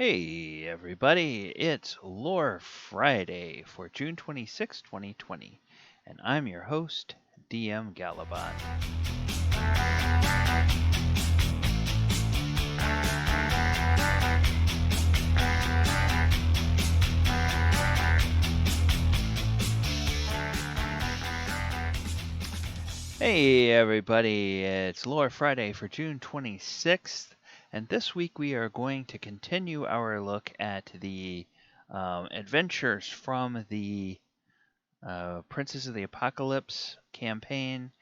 Hey everybody, it's Lore Friday for June 26, 2020, and I'm your host, DM Galabot. Hey everybody, it's Lore Friday for June 26th, and this week we are going to continue our look at the adventures from the Princes of the Apocalypse campaign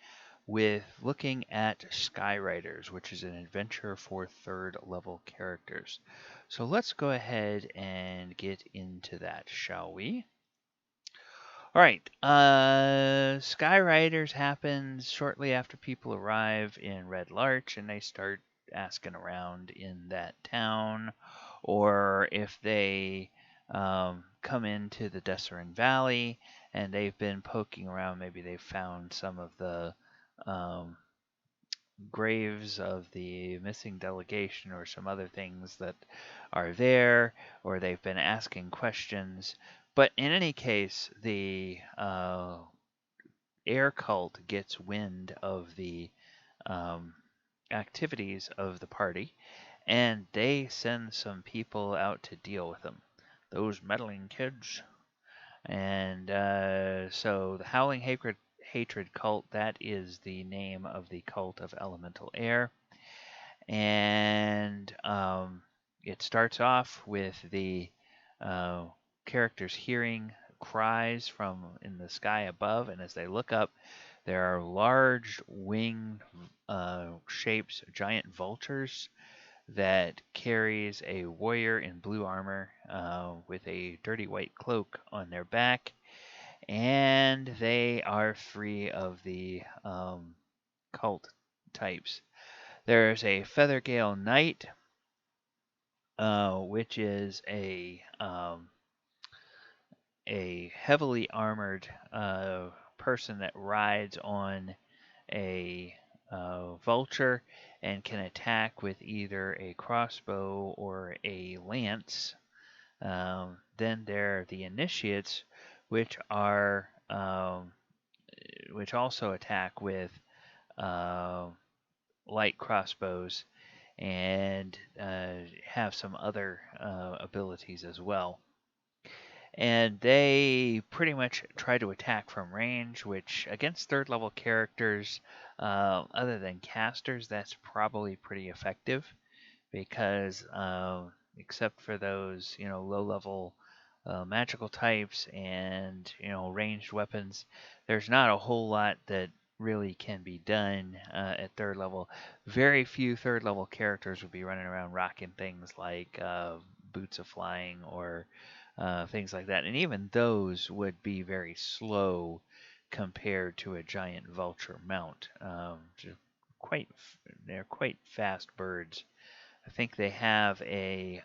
with looking at Skyriders, which is an adventure for third level characters. So let's go ahead and get into that, shall we? All right. Skyriders happens shortly after people arrive in Red Larch and they start asking around in that town, or if they come into the Desserin Valley and they've been poking around, maybe they've found some of the um, graves of the missing delegation or some other things that are there, or they've been asking questions. But in any case, the air cult gets wind of the um, activities of the party, and they send some people out to deal with them. Those meddling kids. And so the Howling Hatred Cult, that is the name of the cult of elemental air. And it starts off with the characters hearing cries from in the sky above, and as they look up, there are large winged shapes, giant vultures that carries a warrior in blue armor with a dirty white cloak on their back, and they are free of the cult types. There's a Feathergale Knight, which is a heavily armored person that rides on a vulture and can attack with either a crossbow or a lance. Then there are the initiates, which are which also attack with light crossbows and have some other abilities as well. And they pretty much try to attack from range, which against third level characters, other than casters, that's probably pretty effective because except for those low level magical types and ranged weapons, there's not a whole lot that really can be done at third level. Very few third level characters would be running around rocking things like boots of flying or things like that, and even those would be very slow compared to a giant vulture mount. They're quite fast birds. I think they have they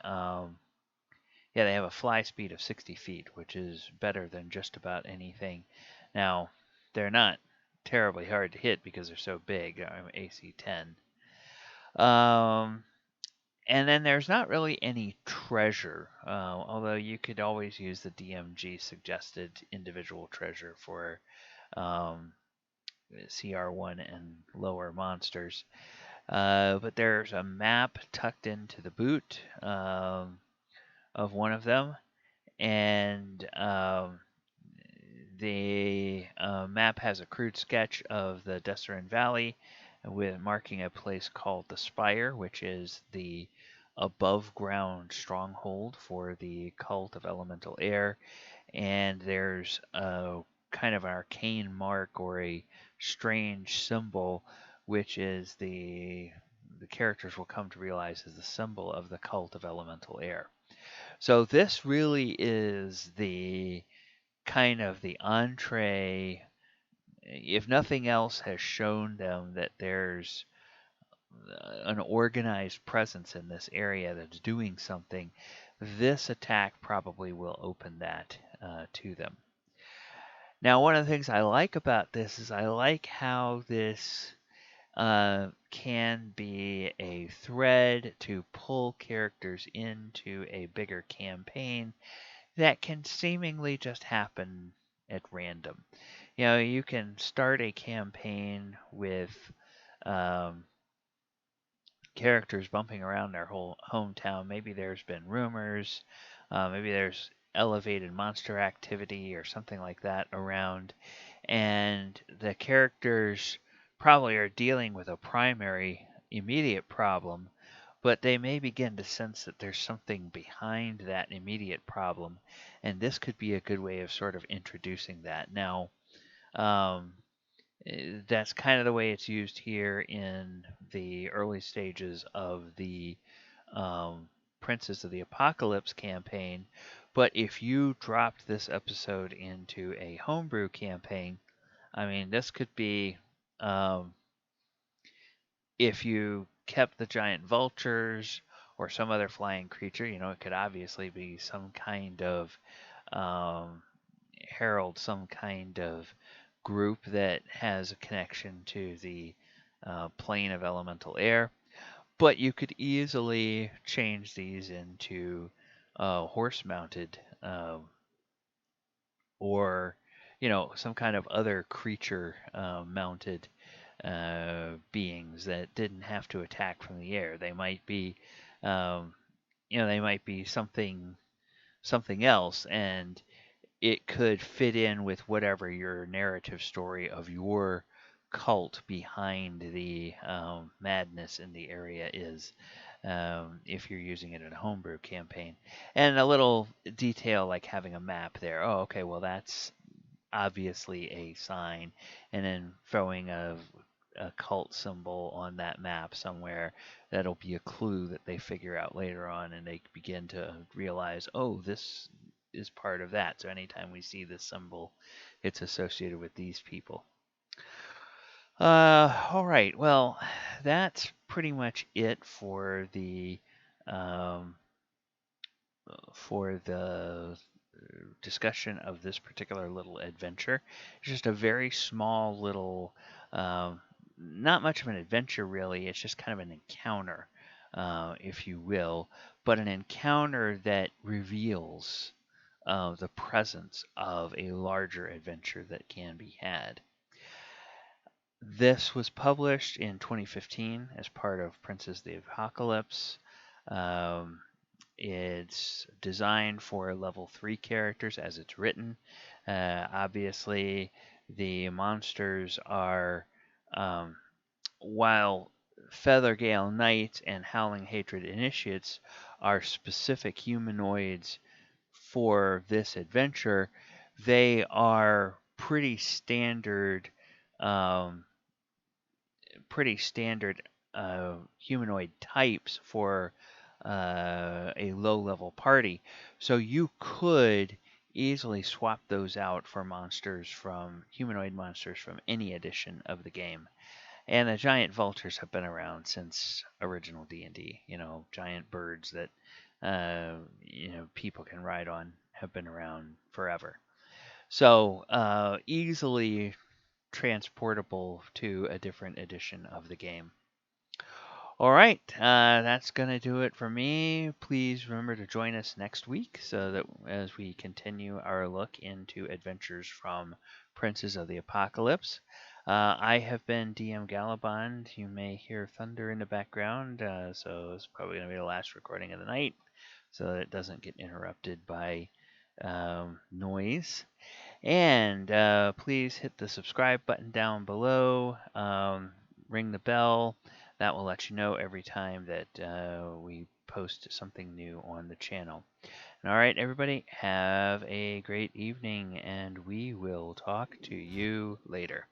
have a fly speed of 60 feet, which is better than just about anything. Now, they're not terribly hard to hit because they're so big. I'm AC 10. And then there's not really any treasure, although you could always use the DMG suggested individual treasure for CR1 and lower monsters. But there's a map tucked into the boot of one of them, and the map has a crude sketch of the Desserin Valley with marking a place called the Spire, which is the above ground stronghold for the cult of elemental air. And there's a kind of an arcane mark or a strange symbol, which is the characters will come to realize is the symbol of the cult of elemental air. So this really is the kind of the entree. If nothing else has shown them that there's an organized presence in this area that's doing something, this attack probably will open that to them. Now, one of the things I like about this is I like how this can be a thread to pull characters into a bigger campaign that can seemingly just happen at random. You know, you can start a campaign with um, characters bumping around their whole hometown. Maybe there's been rumors, maybe there's elevated monster activity or something like that around, and the characters probably are dealing with a primary immediate problem, but they may begin to sense that there's something behind that immediate problem, and this could be a good way of sort of introducing that. Now, um, that's kind of the way it's used here in the early stages of the Princes of the Apocalypse campaign. But if you dropped this episode into a homebrew campaign, I mean, this could be um, if you kept the giant vultures or some other flying creature. You know, it could obviously be some kind of um, herald, some kind of group that has a connection to the plane of elemental air. But you could easily change these into horse-mounted or, you know, some kind of other creature mounted beings that didn't have to attack from the air. They might be, um, you know, they might be something else, and it could fit in with whatever your narrative story of your cult behind the madness in the area is, if you're using it in a homebrew campaign. And a little detail like having a map there. Oh, okay, well, that's obviously a sign. And then throwing a cult symbol on that map somewhere, that'll be a clue that they figure out later on, and they begin to realize, oh, this is part of that. So anytime we see this symbol, it's associated with these people. All right. Well, that's pretty much it um, for the discussion of this particular little adventure. It's just a very small little, not much of an adventure really. It's just kind of an encounter, if you will, but an encounter that reveals the presence of a larger adventure that can be had. This was published in 2015 as part of Princes of the Apocalypse. Um, it's designed for level 3 characters as it's written. Obviously, the monsters are, um, while Feathergale Knights and Howling Hatred Initiates are specific humanoids for this adventure, they are um, pretty standard humanoid types for a low level party. So you could easily swap those out for humanoid monsters from any edition of the game. And the giant vultures have been around since original D&D. You know, giant birds that people can ride on have been around forever. So easily transportable to a different edition of the game. All right, that's going to do it for me. Please remember to join us next week so that as we continue our look into adventures from Princes of the Apocalypse. I have been DM Galabond. You may hear thunder in the background, so it's probably going to be the last recording of the night so that it doesn't get interrupted by noise. And please hit the subscribe button down below, ring the bell. That will let you know every time that we post something new on the channel. And all right, everybody, have a great evening, and we will talk to you later.